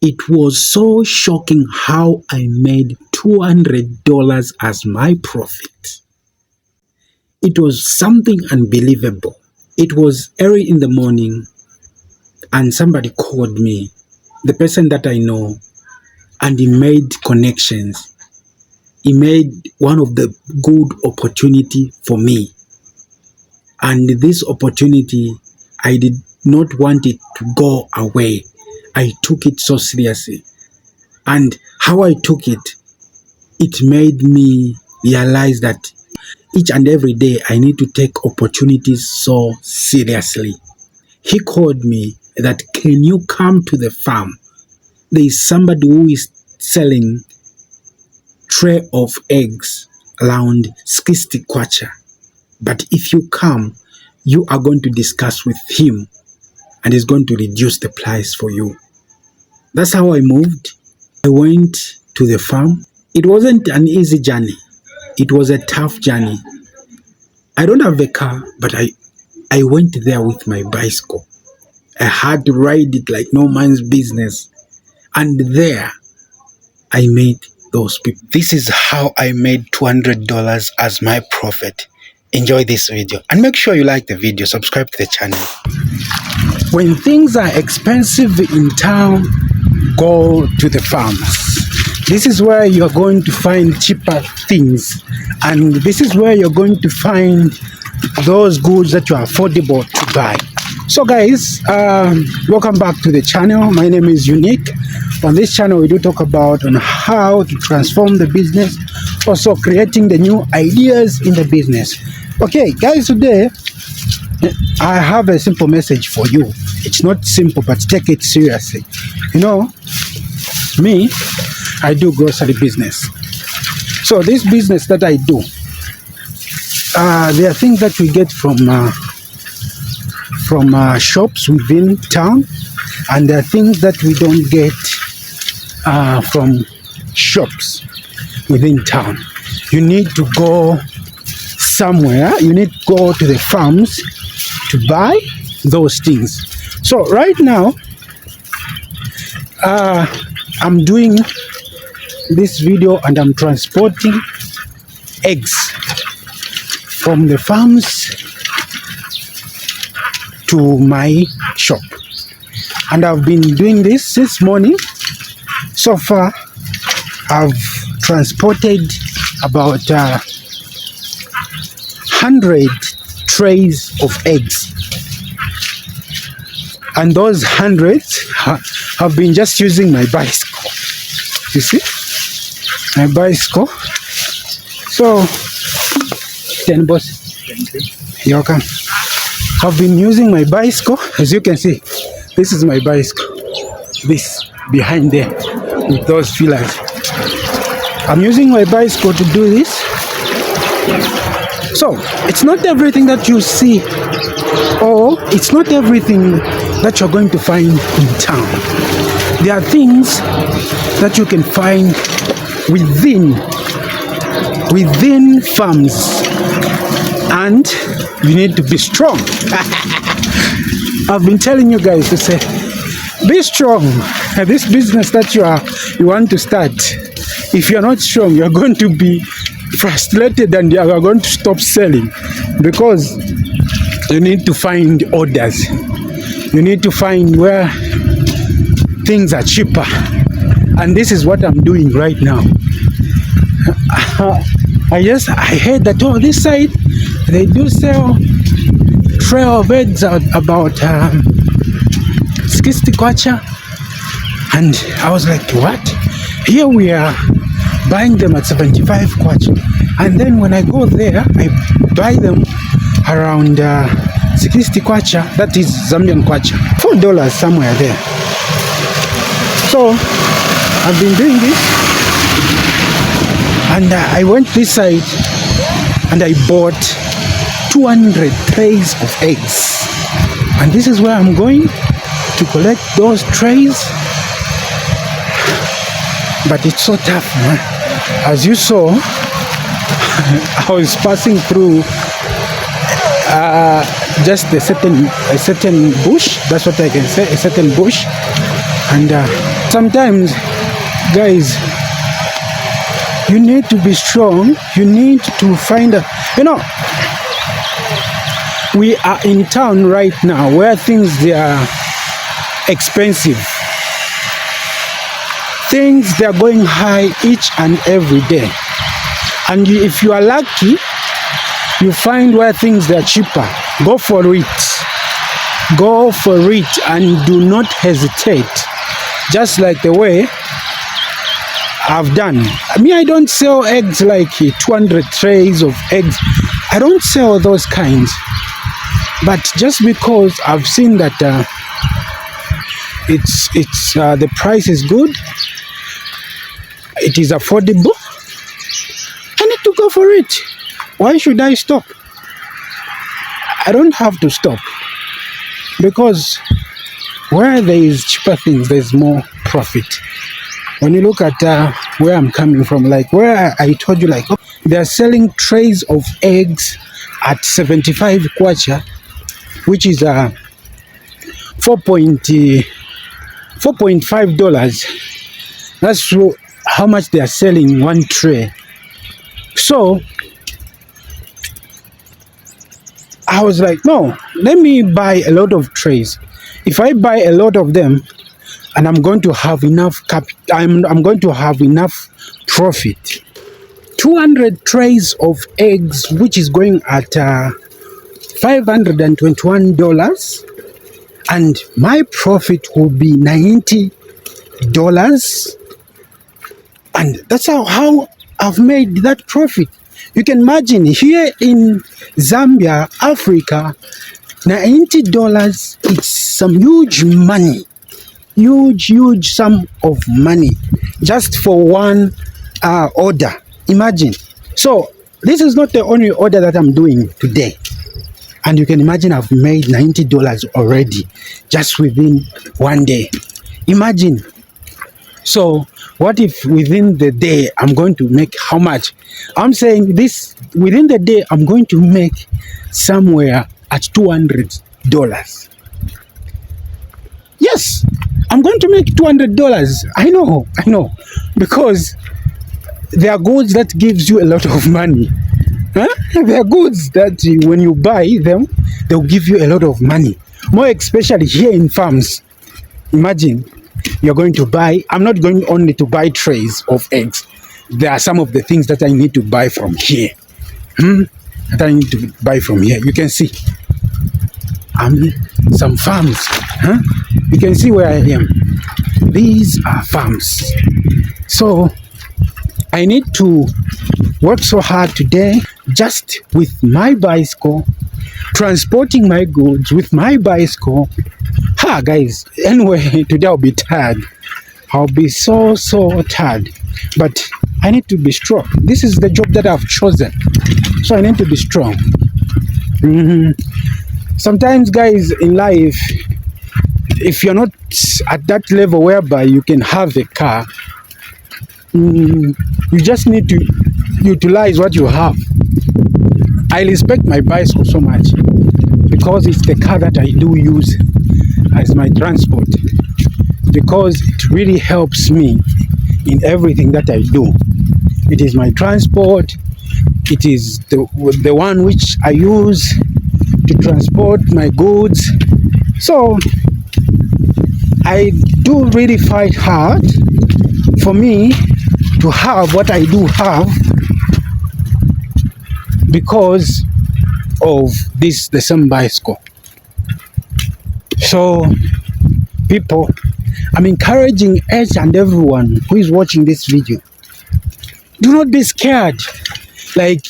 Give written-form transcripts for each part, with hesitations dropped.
It was so shocking how I made $200 as my profit. It was something unbelievable. It was early in the morning and somebody called me, the person that I know, and he made connections. He made one of the good opportunity for me. And this opportunity, I did not want it to go away. I took it so seriously. And how I took it, it made me realize that each and every day I need to take opportunities so seriously. He called me that, can you come to the farm? There is somebody who is selling tray of eggs around 60 kwacha. But if you come, you are going to discuss with him and he's going to reduce the price for you. That's how I moved. I went to the farm. It wasn't an easy journey. It was a tough journey. I don't have a car, but I went there with my bicycle. I had to ride it like no man's business. And there, I met those people. This is how I made $200 as my profit. Enjoy this video and make sure you like the video, subscribe to the channel. When things are expensive in town, go to the farms. This is where you're going to find cheaper things, and this is where you're going to find those goods that you are affordable to buy. So guys, welcome back to the channel. My name is Unique. On this channel we do talk about on how to transform the business, also creating the new ideas in the business. Okay guys, today I have a simple message for you. It's not simple, but take it seriously. You know, me, I do grocery business. So this business that I do, there are things that we get from shops within town, and there are things that we don't get from shops within town. You need to go somewhere, you need to go to the farms to buy those things. So right now, I'm doing this video and I'm transporting eggs from the farms to my shop, and I've been doing this since morning. So far I've transported about 100 trays of eggs, and those hundreds have been just using my bicycle. You see my bicycle. So 10 boss, you're welcome. I've been using my bicycle. As you can see, this is my bicycle. This behind there with those pillars. I'm using my bicycle to do this. So it's not everything that you see, or it's not everything that you're going to find in town. There are things that you can find within farms, and you need to be strong. I've been telling you guys to say, be strong. This business that you want to start, if you're not strong, you're going to be frustrated and you are going to stop selling, because you need to find orders. You need to find where things are cheaper, and this is what I'm doing right now. I heard that this side they do sell tray of eggs at about 60 kwacha, and I was like, what? Here we are buying them at 75 kwacha, and then when I go there I buy them around 60 kwacha, that is Zambian kwacha, $4 somewhere there. So I've been doing this, and I went this side and I bought 200 trays of eggs, and this is where I'm going to collect those trays. But it's so tough, man. As you saw, I was passing through just a certain bush. That's what I can say, a certain bush. And sometimes, guys, you need to be strong. You need to find a, we are in town right now where things, they are expensive. Things, they are going high each and every day. And if you are lucky, you find where things, they are cheaper. Go for it. Go for it and do not hesitate. Just like the way I've done. I don't sell eggs like 200 trays of eggs. I don't sell those kinds. But just because I've seen that the price is good, it is affordable, I need to go for it. Why should I stop? I don't have to stop, because where there is cheaper things, there's more profit. When you look at where I'm coming from, like where I told you, like they're selling trays of eggs at 75 kwacha, which is $4.5. That's how much they are selling one tray. So I was like, no, let me buy a lot of trays. If I buy a lot of them, and I'm going to have enough I'm going to have enough profit. 200 trays of eggs, which is going at $521, and my profit will be $90. And that's how I've made that profit. You can imagine, here in Zambia, Africa, $90, it's some huge money. Huge sum of money just for one order. Imagine. So this is not the only order that I'm doing today. And you can imagine I've made $90 already just within one day. Imagine. So what if within the day I'm going to make how much? I'm saying this, within the day I'm going to make somewhere at $200. Yes, I'm going to make $200. I know, because there are goods that gives you a lot of money. There are goods that when you buy them, they'll give you a lot of money. More especially here in farms. Imagine you're going to buy, I'm not going only to buy trays of eggs. There are some of the things that I need to buy from here. That I need to buy from here. You can see. Some farms. You can see where I am. These are farms. So I need to work so hard today just with my bicycle, transporting my goods with my bicycle. Guys, anyway, today I'll be tired. I'll be so tired. But I need to be strong. This is the job that I've chosen. So I need to be strong. Sometimes, guys, in life, if you're not at that level whereby you can have a car, you just need to utilize what you have. I respect my bicycle so much because it's the car that I do use as my transport, because it really helps me in everything that I do. It is my transport. It is the one which I use to transport my goods. So I do really fight hard for me to have what I do have because of the same bicycle. So people, I'm encouraging each and everyone who is watching this video, do not be scared. Like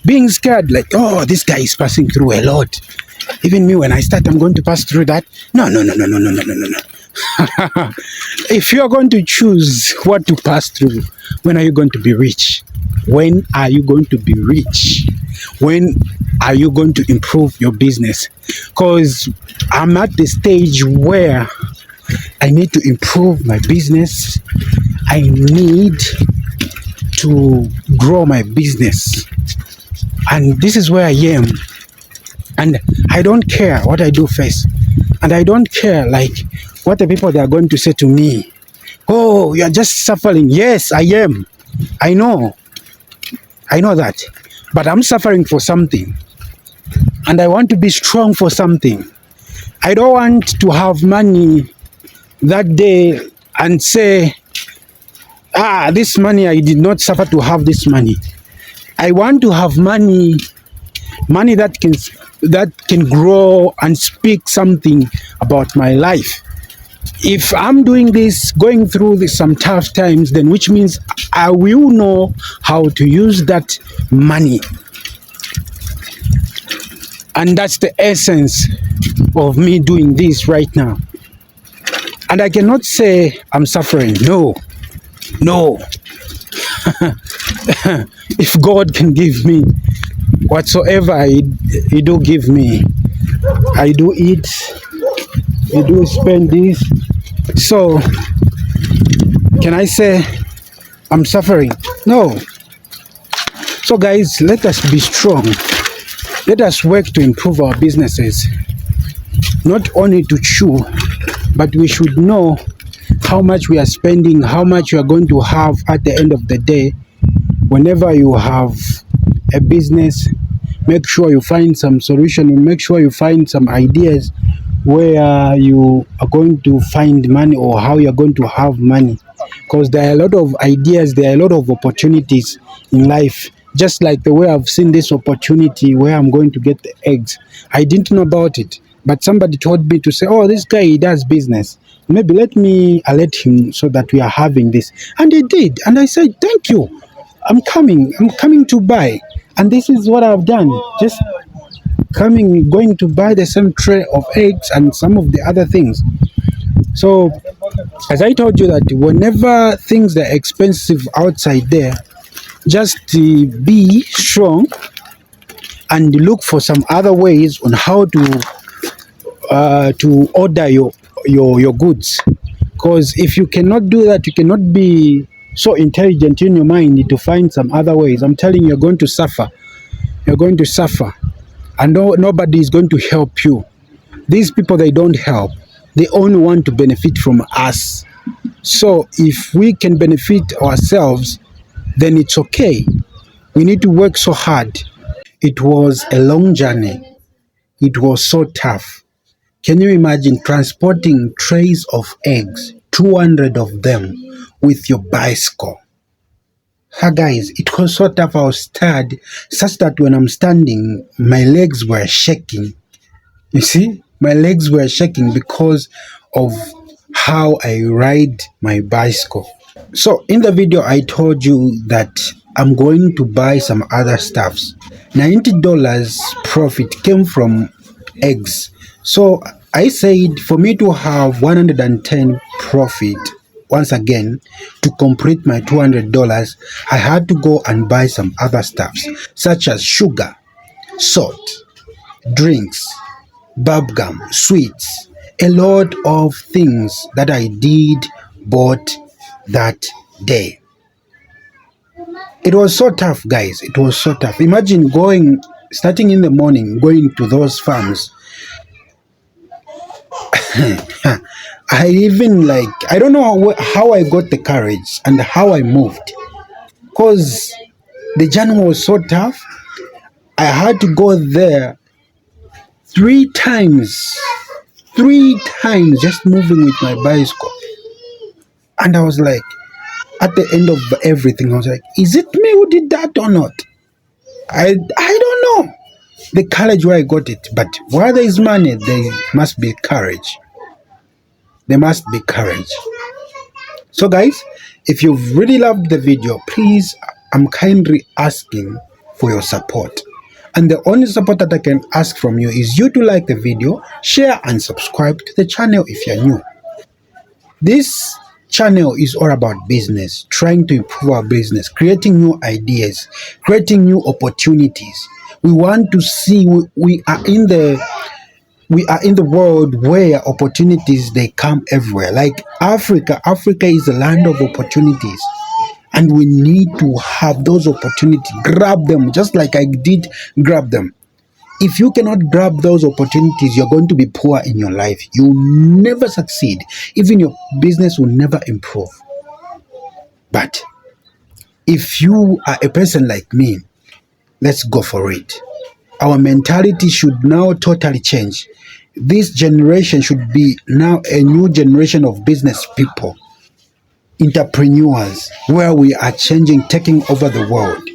being scared, like, oh, this guy is passing through a lot. Even me, when I start, I'm going to pass through that. No. If you're going to choose what to pass through, when are you going to be rich? When are you going to be rich? When are you going to improve your business? Because I'm at the stage where I need to improve my business. I need to grow my business. And this is where I am. And I don't care what I do first. And I don't care like what the people they are going to say to me. Oh, you're just suffering. Yes, I am. I know. I know that. But I'm suffering for something. And I want to be strong for something. I don't want to have money that day and say, this money, I did not suffer to have this money. I want to have money that can grow and speak something about my life. If I'm doing this, going through some tough times, then which means I will know how to use that money. And that's the essence of me doing this right now. And I cannot say I'm suffering. No. If God can give me whatsoever he do give me, I do eat, I do spend this. So can I say I'm suffering? No. So guys, let us be strong. Let us work to improve our businesses. Not only to chew, but we should know how much we are spending, how much you are going to have at the end of the day. Whenever you have a business, make sure you find some solution, and make sure you find some ideas where you are going to find money or how you're going to have money. Because there are a lot of ideas, there are a lot of opportunities in life. Just like the way I've seen this opportunity where I'm going to get the eggs. I didn't know about it, but somebody told me to say, oh, this guy, he does business. Maybe let me alert him so that we are having this. And he did. And I said, thank you. I'm coming to buy. And this is what I've done. Just going to buy the same tray of eggs and some of the other things. So, as I told you that whenever things are expensive outside there, just be strong and look for some other ways on how to order your goods. Because if you cannot do that, you cannot be so intelligent in your mind to find some other ways. I'm telling you, you're going to suffer. You're going to suffer. And nobody is going to help you. These people, they don't help. They only want to benefit from us. So if we can benefit ourselves, then it's okay. We need to work so hard. It was a long journey. It was so tough. Can you imagine transporting trays of eggs, 200 of them, with your bicycle? Guys, it was so tough. I was tired, such that when I'm standing, my legs were shaking. You see, my legs were shaking because of how I ride my bicycle. So in the video, I told you that I'm going to buy some other stuffs. $90 profit came from eggs. So I said for me to have 110 profit, once again, to complete my $200, I had to go and buy some other stuffs such as sugar, salt, drinks, bubblegum, sweets, a lot of things that I did bought that day. It was so tough, guys. It was so tough. Imagine starting in the morning, going to those farms. I even I don't know how I got the courage and how I moved. Because the journey was so tough. I had to go there 3 times. 3 times just moving with my bicycle. And I was like, at the end of everything, I was like, is it me who did that or not? I don't know the courage where I got it, but where there is money, there must be courage. There must be courage. So guys, if you've really loved the video, please, I'm kindly asking for your support. And the only support that I can ask from you is you to like the video, share and subscribe to the channel if you're new. This channel is all about business, trying to improve our business, creating new ideas, creating new opportunities. We want to see we are in the world where opportunities, they come everywhere. Like Africa is a land of opportunities, and we need to have those opportunities, grab them just like I did grab them. If you cannot grab those opportunities, you're going to be poor in your life. You'll never succeed. Even your business will never improve. But if you are a person like me, let's go for it. Our mentality should now totally change. This generation should be now a new generation of business people, entrepreneurs, where we are changing, taking over the world.